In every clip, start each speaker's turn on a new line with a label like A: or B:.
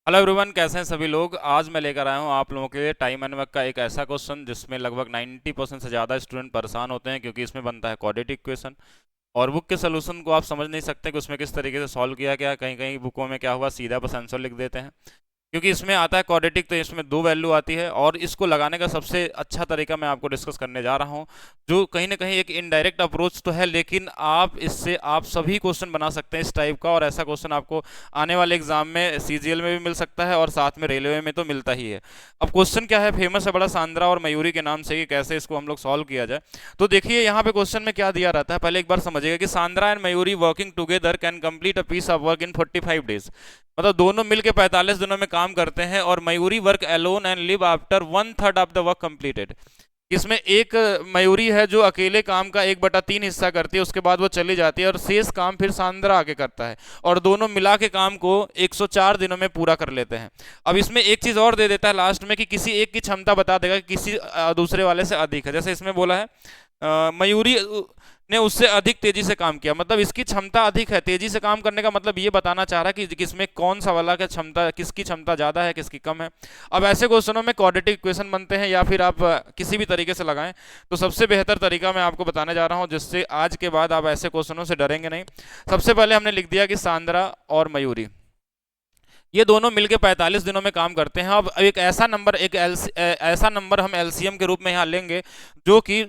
A: Hello everyone, कैसे हैं सभी लोग। आज मैं लेकर आया हूं आप लोगों के लिए टाइम एंड वर्क का एक ऐसा क्वेश्चन जिसमें लगभग 90% से ज़्यादा स्टूडेंट परेशान होते हैं, क्योंकि इसमें बनता है क्वाड्रेटिक इक्वेशन। और बुक के सोल्यूशन को आप समझ नहीं सकते कि उसमें किस तरीके से सॉल्व किया गया। कहीं कहीं बुकों में क्या हुआ, सीधा बस आंसर लिख देते हैं। क्योंकि इसमें आता है क्वाड्रेटिक, तो इसमें दो वैल्यू आती है, और इसको लगाने का सबसे अच्छा तरीका मैं आपको डिस्कस करने जा रहा हूँ, जो कहीं ना कहीं एक इनडायरेक्ट अप्रोच तो है, लेकिन आप इससे आप सभी क्वेश्चन बना सकते हैं इस टाइप का। और ऐसा क्वेश्चन आपको आने वाले एग्जाम में सीजीएल में भी मिल सकता है, और साथ में रेलवे में तो मिलता ही है। अब क्वेश्चन क्या है, फेमस है बड़ा सांद्रा और मयूरी के नाम से, कि कैसे इसको हम लोग सॉल्व किया जाए। तो देखिए यहाँ पे क्वेश्चन में क्या दिया रहता है, पहले एक बार समझिएगा कि Sandra and Mayuri working together can complete a piece of work in 45 days. मतलब दोनों मिलकर 45 दिनों में काम करते हैं। और Mayuri work alone and live after 1/3 of the work completed. इसमें एक मयूरी है जो अकेले काम का 1/3 हिस्सा करती है, उसके बाद वो चली जाती है, और शेष काम फिर सांद्रा आके करता है, और दोनों मिला के काम को 104 दिनों में पूरा कर लेते हैं। अब इसमें एक चीज और दे देता है लास्ट में, कि किसी एक की क्षमता बता देगा कि किसी दूसरे वाले से अधिक है। जैसे इसमें बोला है मयूरी ने उससे अधिक तेजी से काम किया, मतलब इसकी क्षमता अधिक है। तेजी से काम करने का मतलब ये बताना चाह रहा है कि किसमें कौन सा वाला का क्षमता, किसकी क्षमता ज्यादा है, किसकी कम है। अब ऐसे क्वेश्चनों में क्वाड्रेटिक इक्वेशन बनते हैं, या फिर आप किसी भी तरीके से लगाएं। तो सबसे बेहतर तरीका मैं आपको बताने जा रहा हूं, जिससे आज के बाद आप ऐसे क्वेश्चनों से डरेंगे नहीं। सबसे पहले हमने लिख दिया कि सांद्रा और मयूरी ये दोनों मिलकर 45 दिनों में काम करते हैं। अब एक ऐसा नंबर, ऐसा नंबर हम एलसीएम के रूप में यहाँ लेंगे जो कि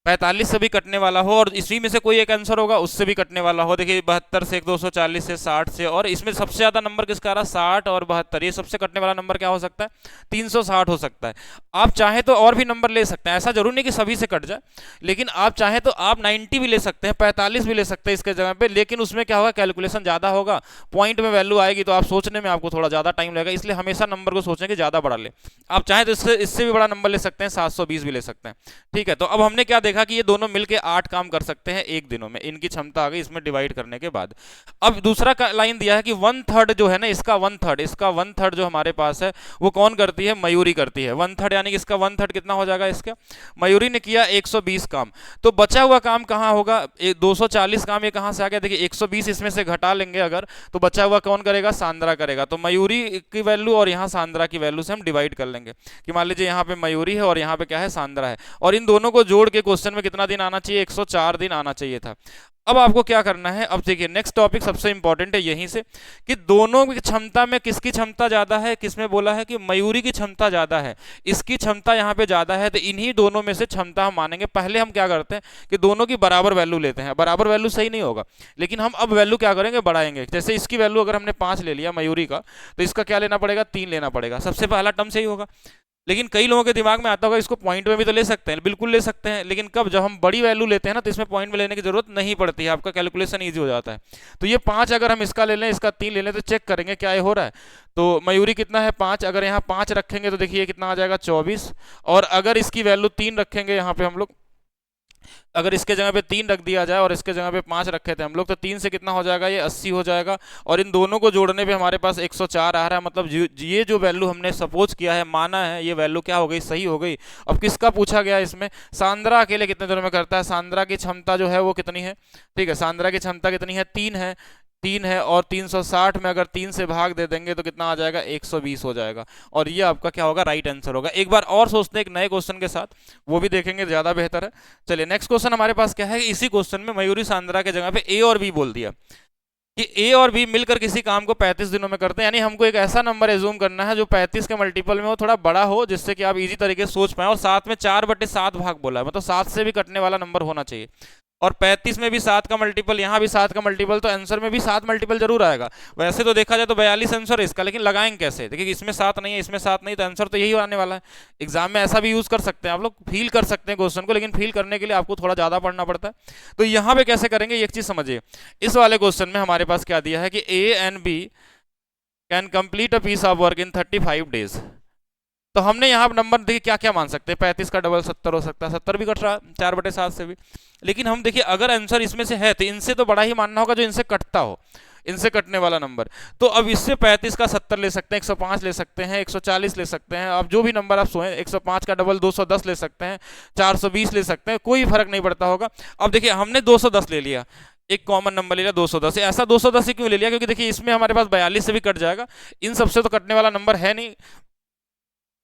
A: 45 से भी कटने वाला हो, और इसी में से कोई एक आंसर होगा उससे भी कटने वाला हो। देखिए 72 से, 240 से, 60 से, और इसमें सबसे ज्यादा नंबर किसका रहा, 60 और 72। ये सबसे कटने वाला नंबर क्या हो सकता है, 360 हो सकता है। आप चाहे तो और भी नंबर ले सकते हैं, ऐसा जरूर नहीं कि सभी से कट जाए, लेकिन आप चाहे तो आप 90 भी ले सकते हैं, 45 भी ले सकते हैं इसके जगह पे। लेकिन उसमें क्या होगा, कैलकुलेशन ज्यादा होगा, पॉइंट में वैल्यू आएगी, तो आप सोचने में आपको थोड़ा ज्यादा टाइम लगेगा। इसलिए हमेशा नंबर को सोचें कि ज्यादा बड़ा ले। आप चाहे तो इससे इससे भी बड़ा नंबर ले सकते हैं, 720 भी ले सकते हैं। ठीक है, तो अब हमने क्या देखा कि ये दोनों मिलकर 8 काम कर सकते हैं एक दिनों में, इनकी क्षमता आ गई इसमें डिवाइड करने के बाद। अब दूसरा लाइन दिया है कि 1/3 जो है ना, इसका 1/3 जो हमारे पास है वो कौन करती है, मयूरी करती है। 1/3 यानी कि इसका 1/3 कितना हो जाएगा, इसका मयूरी ने किया 120 काम। तो बचा हुआ काम कहां होगा, 240 काम ये कहां से आ गया, देखिए 120 इसमें से घटा लेंगे अगर, तो बचा हुआ कौन करेगा, सांद्रा करेगा। तो मयूरी की वैल्यू और यहाँ सांद्रा की वैल्यू से हम डिवाइड कर लेंगे, कि मान लीजिए यहाँ पे मयूरी है और यहाँ पे क्या है, सांद्रा है, और इन दोनों को जोड़ के क्वेश्चन में कितना दिन आना चाहिए, 104 दिन आना चाहिए था। अब आपको क्या करना है, अब देखिए नेक्स्ट टॉपिक सबसे इंपॉर्टेंट है यहीं से, कि दोनों की क्षमता में किसकी क्षमता ज्यादा है। किसमें बोला है कि मयूरी की क्षमता ज्यादा है, इसकी क्षमता यहाँ पे ज्यादा है, तो इन्हीं दोनों में से क्षमता हम मानेंगे। पहले हम क्या करते हैं कि दोनों की बराबर वैल्यू लेते हैं। बराबर वैल्यू सही नहीं होगा, लेकिन हम अब वैल्यू क्या करेंगे, बढ़ाएंगे। जैसे इसकी वैल्यू अगर हमने 5 ले लिया मयूरी का, तो इसका क्या लेना पड़ेगा, 3 लेना पड़ेगा। सबसे पहला टर्म सही होगा। लेकिन कई लोगों के दिमाग में आता होगा इसको पॉइंट में भी तो ले सकते हैं, बिल्कुल ले सकते हैं, लेकिन कब, जब हम बड़ी वैल्यू लेते हैं ना, तो इसमें पॉइंट में लेने की जरूरत नहीं पड़ती है, आपका कैलकुलेशन ईजी हो जाता है। तो ये 5 अगर हम इसका ले लें, इसका 3 ले लें, तो चेक करेंगे क्या ये हो रहा है। तो मयूरी कितना है, 5। अगर यहाँ 5 रखेंगे तो देखिए कितना आ जाएगा, 24। और अगर इसकी वैल्यू 3 रखेंगे यहाँ पे हम लोग, अगर इसके जगह पे 3 रख दिया जाए और इसके जगह पे 5 रखे थे हम लोग, तो 3 से कितना हो जाएगा, ये 80 हो जाएगा। और इन दोनों को जोड़ने पे हमारे पास 104 आ रहा है। मतलब ये जो वैल्यू हमने सपोज किया है, माना है, ये वैल्यू क्या हो गई, सही हो गई। अब किसका पूछा गया इसमें, सांद्रा अकेले कितने दिनों में करता है। सांद्रा की क्षमता जो है वो कितनी है, ठीक है, सांद्रा की क्षमता कितनी है, 3 है। 3 है, और 360 में अगर 3 से भाग दे देंगे तो कितना आ जाएगा, 120 हो जाएगा। और ये आपका क्या होगा, राइट आंसर होगा। एक बार और सोचते हैं एक नए क्वेश्चन के साथ, वो भी देखेंगे, ज्यादा बेहतर है। चलिए नेक्स्ट क्वेश्चन हमारे पास क्या है, इसी क्वेश्चन में मयूरी सांद्रा के जगह पे ए और बी बोल दिया, कि ए और बी मिलकर किसी काम को 35 दिनों में करते हैं। यानी हमको एक ऐसा नंबर एज्यूम करना है जो 35 के मल्टीपल में हो, थोड़ा बड़ा हो, जिससे कि आप इजी तरीके से सोच पाए। और साथ में 4/7 भाग बोला है, मतलब 7 से भी कटने वाला नंबर होना चाहिए। और 35 में भी 7 का मल्टीपल, यहाँ भी 7 का मल्टीपल, तो आंसर में भी 7 मल्टीपल जरूर आएगा। वैसे तो देखा जाए तो 42 आंसर है इसका, लेकिन लगाएंगे कैसे, देखिए इसमें 7 नहीं है, इसमें 7 नहीं, तो आंसर तो यही आने वाला है। एग्जाम में ऐसा भी यूज कर सकते हैं आप लोग, फील कर सकते हैं क्वेश्चन को, लेकिन फील करने के लिए आपको थोड़ा ज्यादा पढ़ना पड़ता है। तो यहाँ पे कैसे करेंगे, एक चीज समझिए। इस वाले क्वेश्चन में हमारे पास क्या दिया है कि A and B can complete a piece of work in 35 days. तो हमने यहाँ नंबर देखिए क्या क्या मान सकते हैं, 35 का डबल 70 हो सकता है, 70 भी कट रहा है 4/7 से भी। लेकिन हम देखिए अगर आंसर इसमें से है, तो इनसे तो बड़ा ही मानना होगा जो इनसे कटता हो, इनसे कटने वाला नंबर। तो अब इससे 35 का 70 ले सकते हैं, 105 ले सकते हैं, 140 ले सकते हैं, अब जो भी नंबर आप सोए, 105 का डबल 210 ले सकते हैं, 420 ले सकते हैं, कोई फर्क नहीं पड़ता होगा। अब देखिए हमने 210 ले लिया, एक कॉमन नंबर ले लिया 210। ऐसा 210 ही क्यों ले लिया, क्योंकि देखिए इसमें हमारे पास 42 से भी कट जाएगा, इन सबसे तो कटने वाला नंबर है नहीं,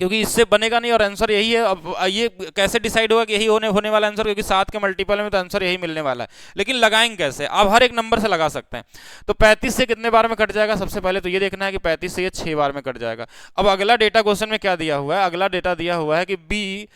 A: क्योंकि इससे बनेगा नहीं, और आंसर यही है। अब ये कैसे डिसाइड होगा कि यही होने होने वाला आंसर, क्योंकि 7 के मल्टीपल में तो आंसर यही मिलने वाला है। लेकिन लगाएंगे कैसे, आप हर एक नंबर से लगा सकते हैं। तो 35 से कितने बार में कट जाएगा, सबसे पहले तो ये देखना है कि 35 से ये 6 बार में कट जाएगा। अब अगला डेटा क्वेश्चन में क्या दिया हुआ है, अगला डेटा दिया हुआ है कि बी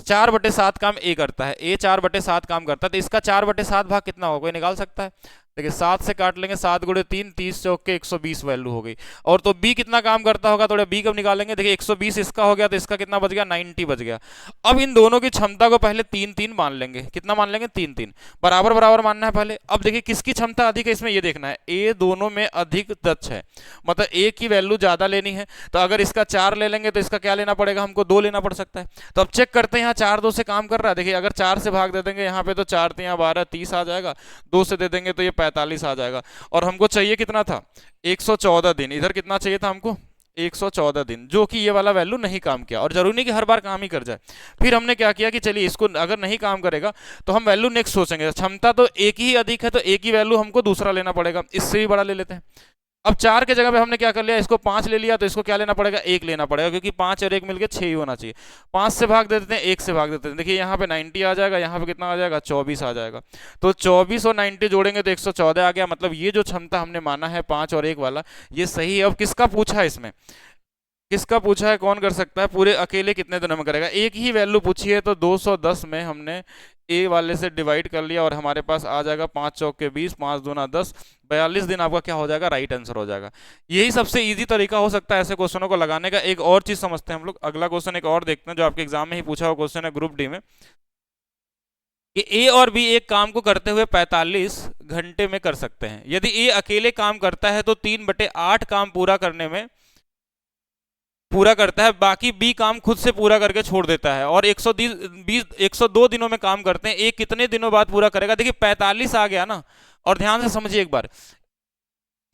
A: 4/7 काम ए करता है, ए 4/7 काम करता है, तो इसका 4/7 भाग कितना होगा, कोई निकाल सकता है। देखिए 7 से काट लेंगे, 7 गुणे 3, 30 चौक के 120 वैल्यू हो गई। और तो बी कितना काम करता होगा, थोड़ा बी कब निकालेंगे, देखिए 120 इसका हो गया, तो इसका कितना बच गया, 90 बच गया। अब इन दोनों की क्षमता को पहले 3-3 मान लेंगे, कितना मान लेंगे, 3-3, बराबर बराबर मानना है पहले। अब देखिए किसकी क्षमता अधिक है, इसमें ये देखना है, ए दोनों में अधिक दक्ष है, मतलब ए की वैल्यू ज्यादा लेनी है। तो अगर इसका 4 ले लेंगे तो इसका क्या लेना पड़ेगा, हमको 2 लेना पड़ सकता है। तो अब चेक करते हैं यहाँ 4 2 से काम कर रहा है। देखिए अगर 4 से भाग दे देंगे यहाँ पे, तो 4 3 12 30 आ जाएगा, 2 से दे देंगे तो ये 45 आ जाएगा। और हमको चाहिए कितना था, 114 दिन। इधर कितना चाहिए था हमको, 114 दिन, जो कि ये वाला वैल्यू नहीं काम किया। और जरूरी नहीं कि हर बार काम ही कर जाए। फिर हमने क्या किया कि चलिए इसको अगर नहीं काम करेगा तो हम वैल्यू नेक्स्ट सोचेंगे। क्षमता तो एक ही अधिक है, तो एक ही वैल्यू हमको दूसरा लेना पड़ेगा, इससे भी बड़ा ले लेते हैं। अब 4 के जगह पे हमने क्या कर लिया, इसको 5 ले लिया, तो इसको क्या लेना पड़ेगा, 1 लेना पड़ेगा, क्योंकि 5 और 1 मिलकर 6 ही होना चाहिए। 5 से भाग दे देते हैं, 1 से भाग देते हैं, देखिए यहाँ पे 90 आ जाएगा, यहाँ पे कितना आ जाएगा, 24 आ जाएगा। तो 24 और 90 जोड़ेंगे तो 114 आ गया। मतलब ये जो क्षमता हमने माना है 5 और 1 वाला, ये सही है। अब किसका पूछा है, इसमें किसका पूछा है, कौन कर सकता है, पूरे अकेले कितने दिनों में करेगा, एक ही वैल्यू पूछी है। तो 210 में हमने ए वाले से डिवाइड कर लिया, और हमारे पास आ जाएगा 5 चौक के 20, 5 दूना 10, 42 दिन आपका क्या हो जाएगा, राइट आंसर हो जाएगा। यही सबसे इजी तरीका हो सकता है ऐसे क्वेश्चनों को लगाने का। एक और चीज समझते हैं हम लोग, अगला क्वेश्चन एक और देखते हैं जो आपके एग्जाम में ही पूछा हुआ क्वेश्चन है ग्रुप डी में, कि ए और बी एक काम को करते हुए 45 घंटे में कर सकते हैं। यदि ए अकेले काम करता है तो 3/8 काम पूरा करता है, बाकी बी काम खुद से पूरा करके छोड़ देता है। और 102 दिनों में काम करते हैं, एक कितने दिनों बाद पूरा करेगा। देखिए 45 आ गया ना, और ध्यान से समझिए एक बार,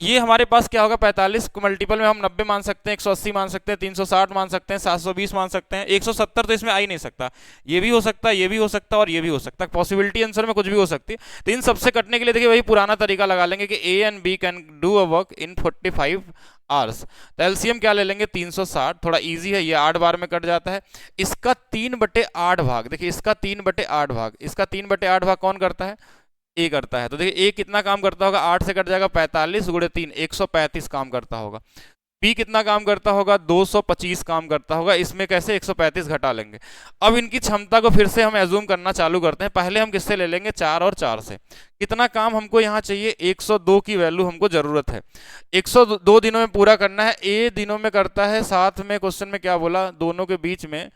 A: ये हमारे पास क्या होगा, 45 को मल्टीपल में हम 90 मान सकते हैं, 180 मान सकते हैं, 360 मान सकते हैं, 720 मान सकते हैं, 170 तो इसमें आ ही नहीं सकता। ये भी हो सकता है, ये भी हो सकता है, और ये भी हो सकता है, पॉसिबिलिटी आंसर में कुछ भी हो सकती है। तो इन सबसे कटने के लिए देखिए वही पुराना तरीका लगा लेंगे कि A and B can do a work in 45 hours. तो एलसीएम क्या ले लेंगे, 360, थोड़ा इजी है, ये 8 बार में कट जाता है। इसका 3/8 भाग, देखिए इसका 3/8 भाग, इसका 3/8 भाग कौन करता है, ए करता है। तो देखिए ए कितना काम करता होगा, 8 से कट जाएगा, 45 गुणे 3, 135 काम करता होगा। बी कितना काम करता होगा, 225 काम करता होगा। इसमें कैसे 135 घटा लेंगे। अब इनकी क्षमता को फिर से हम एज्यूम करना चालू करते हैं। पहले हम किससे ले लेंगे, 4 और 4 से। कितना काम हमको यहाँ चाहिए, 102 की वैल्यू हमको जरूरत है। 102 दिनों में पूरा करना है। ए दिनों में करता है, साथ में क्वेश्चन में क्या बोला, दोनों के बीच में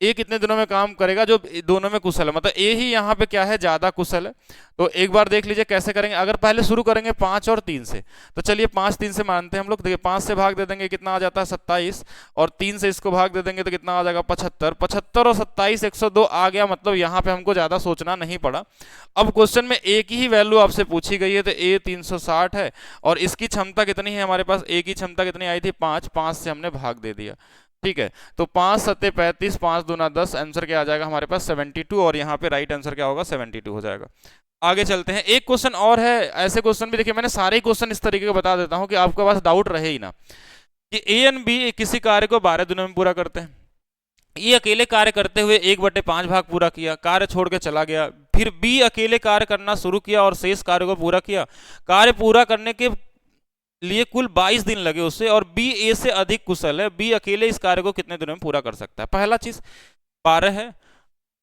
A: ए कितने दिनों में काम करेगा, जो दोनों में कुशल है, मतलब ए ही यहाँ पे क्या है, ज्यादा कुशल है। तो एक बार देख लीजिए कैसे करेंगे। अगर पहले शुरू करेंगे 5 और 3 से, तो चलिए 5 3 से मानते हैं हम लोग। देखिए 5 से भाग दे देंगे, कितना आ जाता है, 27, और 3 से इसको भाग दे देंगे तो कितना आ जाएगा, 75। 75 और 27, 102 आ गया। मतलब यहाँ पे हमको ज्यादा सोचना नहीं पड़ा। अब क्वेश्चन में एक ही वैल्यू आपसे पूछी गई है, तो ए 360 है, और इसकी क्षमता कितनी है हमारे पास, ए की क्षमता कितनी आई थी, 5, 5 से हमने भाग दे दिया। ठीक है, तो 5 सत्ते 35, 5 दूना 10, आंसर क्या आ जाएगा हमारे पास, 72। और यहाँ पे राइट आंसर क्या होगा, 72 हो जाएगा। आगे चलते हैं, एक क्वेश्चन और है। ऐसे क्वेश्चन भी देखिए, मैंने सारे क्वेश्चन इस तरीके के बता देता हूँ कि आपके पास डाउट रहे ही ना, कि ए एंड बी किसी कार्य को 12 दिनों में पूरा करते हैं। ये अकेले कार्य करते हुए 1/5 भाग पूरा किया, कार्य छोड़ के चला गया। फिर बी अकेले कार्य करना शुरू किया और शेष कार्य को पूरा किया। कार्य पूरा करने के लिए कुल 22 दिन लगे उसे, और बी ए से अधिक कुशल है। बी अकेले इस कार्य को कितने दिनों में पूरा कर सकता है। पहला चीज 12 है,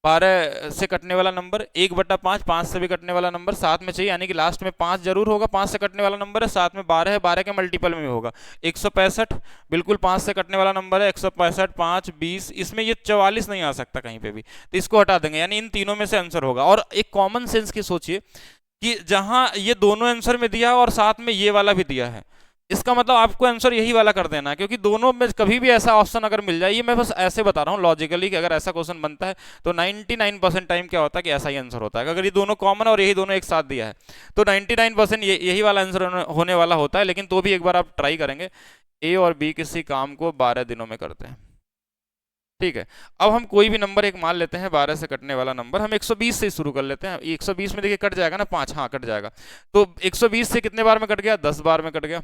A: 12 से कटने वाला नंबर, 1/5, 5 से भी कटने वाला नंबर साथ में चाहिए, यानी कि लास्ट में 5 जरूर होगा। 5 से कटने वाला नंबर है, साथ में 12 है, 12 के मल्टीपल में भी होगा। 165 बिल्कुल 5 से कटने वाला नंबर है, 165, 5, 20, इसमें ये 44 नहीं आ सकता कहीं पे भी, तो इसको हटा देंगे, यानी इन तीनों में से आंसर होगा। और एक कॉमन सेंस की सोचिए कि जहां ये दोनों आंसर में दिया और साथ में ये वाला भी दिया है, इसका मतलब आपको आंसर यही वाला कर देना है, क्योंकि दोनों में कभी भी ऐसा ऑप्शन अगर मिल जाए, ये मैं बस ऐसे बता रहा हूँ लॉजिकली, कि अगर ऐसा क्वेश्चन बनता है तो 99% टाइम क्या होता है कि ऐसा ही आंसर होता है। अगर ये दोनों कॉमन और यही दोनों एक साथ दिया है तो 99% यही वाला आंसर होने वाला होता है। लेकिन तो भी एक बार आप ट्राई करेंगे, ए और बी किसी काम को 12 दिनों में करते हैं। ठीक है। अब हम कोई भी नंबर एक मान लेते हैं, 12 से कटने वाला नंबर, हम 120 से शुरू कर लेते हैं। 120 में देखिए कट जाएगा ना 5, हाँ कट जाएगा। तो 120 से कितने बार में कट गया, 10 बार में कट गया।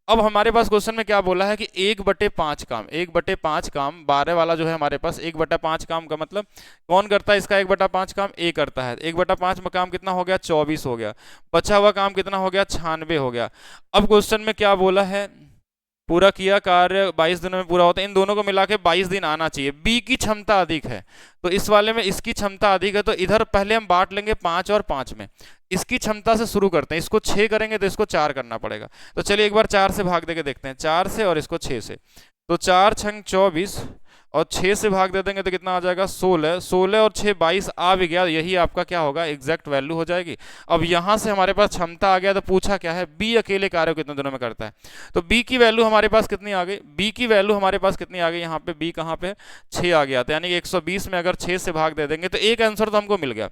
A: अब हमारे पास क्वेश्चन में क्या बोला है कि 1/5 काम, 1/5 काम 12 वाला जो है हमारे पास 1/5 काम का मतलब कौन करता है इसका 1/5 काम, ए करता है। 1/5 में काम कितना हो गया, 24 हो गया। बचा हुआ काम कितना हो गया, 96 हो गया। अब क्वेश्चन में क्या बोला है, पूरा किया कार्य 22 दिनों में पूरा होता है, इन दोनों को मिला के 22 दिन आना चाहिए। बी की क्षमता अधिक है, तो इस वाले में इसकी क्षमता अधिक है, तो इधर पहले हम बांट लेंगे 5 और 5 में। इसकी क्षमता से शुरू करते हैं, इसको 6 करेंगे तो इसको 4 करना पड़ेगा। तो चलिए एक बार 4 से भाग देके देखते हैं, 4 से और इसको 6 से। तो 4 छंग 24 और 6 से भाग दे देंगे तो कितना आ जाएगा, 16। 16 और 6 22 आ भी गया, यही आपका क्या होगा, एग्जैक्ट वैल्यू हो जाएगी। अब यहां से हमारे पास क्षमता आ गया, तो पूछा क्या है, बी अकेले कार्य कितने दिनों में करता है। तो बी की वैल्यू हमारे पास कितनी आ गई, बी की वैल्यू हमारे पास कितनी आ गई, यहाँ पे बी कहाँ पे 6 आ गया। तो यानी कि 120 में अगर 6 से भाग दे देंगे तो एक आंसर तो हमको मिल गया।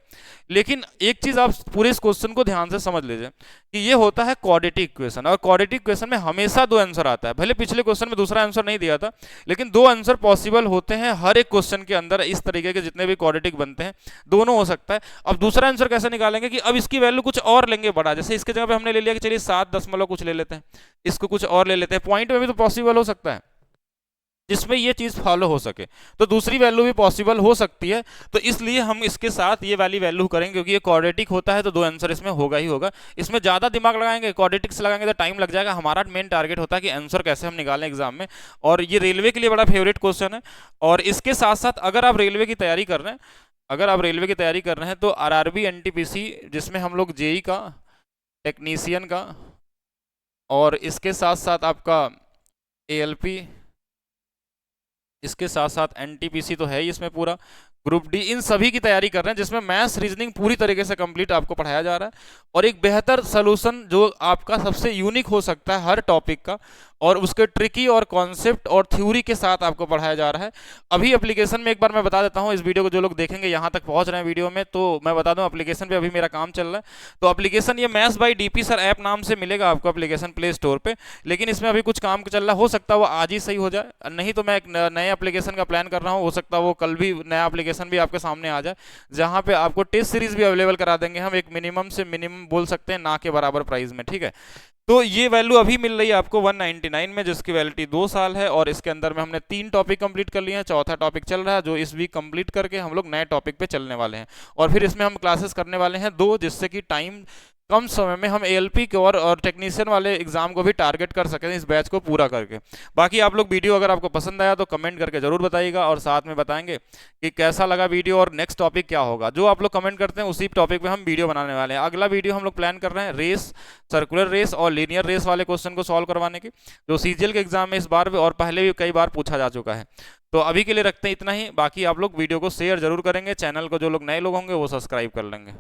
A: लेकिन एक चीज आप पूरे इस क्वेश्चन को ध्यान से समझ लीजिए कि ये होता है क्वाड्रेटिक इक्वेशन, और क्वाड्रेटिक इक्वेशन में हमेशा दो आंसर आता है। भले पिछले क्वेश्चन में दूसरा आंसर नहीं दिया था, लेकिन दो आंसर पॉसिबल होते हैं हर एक क्वेश्चन के अंदर। इस तरीके के जितने भी क्वाड्रेटिक बनते हैं दोनों हो सकता है। अब दूसरा आंसर कैसे निकालेंगे कि अब इसकी वैल्यू कुछ और लेंगे बड़ा, जैसे इसके जगह पे हमने ले लिया कि चलिए 7 दशमलव कुछ ले लेते हैं, इसको कुछ और ले लेते हैं। पॉइंट में भी तो पॉसिबल हो सकता है जिसमें ये चीज फॉलो हो सके, तो दूसरी वैल्यू भी पॉसिबल हो सकती है। तो इसलिए हम इसके साथ ये वाली वैल्यू करेंगे, क्योंकि ये क्वाड्रेटिक होता है तो दो आंसर इसमें होगा ही होगा। इसमें ज्यादा दिमाग लगाएंगे, क्वाड्रेटिक से लगाएंगे तो टाइम लग जाएगा। हमारा मेन टारगेट होता है कि आंसर कैसे हम निकालें एग्जाम में, और ये रेलवे के लिए बड़ा फेवरेट क्वेश्चन है। और इसके साथ साथ अगर आप रेलवे की तैयारी कर रहे हैं, अगर आप रेलवे की तैयारी कर रहे हैं तो आरआरबी एनटीपीसी, जिसमें हम लोग जेई का, टेक्नीशियन का, और इसके साथ साथ आपका एएलपी, इसके साथ साथ एनटीपीसी तो है ही इसमें पूरा, ग्रुप डी, इन सभी की तैयारी कर रहे हैं, जिसमें मैथ्स रीजनिंग पूरी तरीके से कंप्लीट आपको पढ़ाया जा रहा है, और एक बेहतर सोल्यूशन जो आपका सबसे यूनिक हो सकता है हर टॉपिक का, और उसके ट्रिकी और कॉन्सेप्ट और थ्योरी के साथ आपको पढ़ाया जा रहा है। अभी एप्लीकेशन में एक बार मैं बता देता हूं, इस वीडियो को जो लोग देखेंगे यहाँ तक पहुंच रहे हैं वीडियो में, तो मैं बता दूं एप्लीकेशन पे अभी मेरा काम चल रहा है। तो एप्लीकेशन ये maths by DP sir app नाम से मिलेगा आपको एप्लीकेशन प्ले स्टोर पे, लेकिन इसमें अभी कुछ काम चल रहा, हो सकता है वो आज ही सही हो जाए, नहीं तो मैं एक नए एप्लीकेशन का प्लान कर रहा हूँ, हो सकता है वो कल भी नया एप्लीकेशन भी आपके सामने आ जाए, जहाँ पे आपको टेस्ट सीरीज भी अवेलेबल करा देंगे हम, एक मिनिमम से मिनिमम बोल सकते हैं ना के बराबर प्राइस में, ठीक है। तो ये वैल्यू अभी मिल रही है आपको 199 में, जिसकी वैलिडिटी 2 साल है, और इसके अंदर में हमने 3 टॉपिक कंप्लीट कर लिए हैं, चौथा टॉपिक चल रहा है, जो इस वीक कंप्लीट करके हम लोग नए टॉपिक पे चलने वाले हैं। और फिर इसमें हम क्लासेस करने वाले हैं 2, जिससे कि टाइम कम समय में हम एएलपी के और टेक्नीशियन वाले एग्जाम को भी टारगेट कर सकें इस बैच को पूरा करके। बाकी आप लोग वीडियो अगर आपको पसंद आया तो कमेंट करके जरूर बताइएगा, और साथ में बताएंगे कि कैसा लगा वीडियो और नेक्स्ट टॉपिक क्या होगा। जो आप लोग कमेंट करते हैं उसी टॉपिक पे हम वीडियो बनाने वाले हैं। अगला वीडियो हम लोग प्लान कर रहे हैं रेस, सर्कुलर रेस और लीनियर रेस वाले क्वेश्चन को सॉल्व करवाने की, जो सीजीएल के एग्जाम में इस बार भी और पहले भी कई बार पूछा जा चुका है। तो अभी के लिए रखते हैं इतना ही, बाकी आप लोग वीडियो को शेयर जरूर करेंगे, चैनल को जो लोग नए लोग होंगे वो सब्सक्राइब कर लेंगे।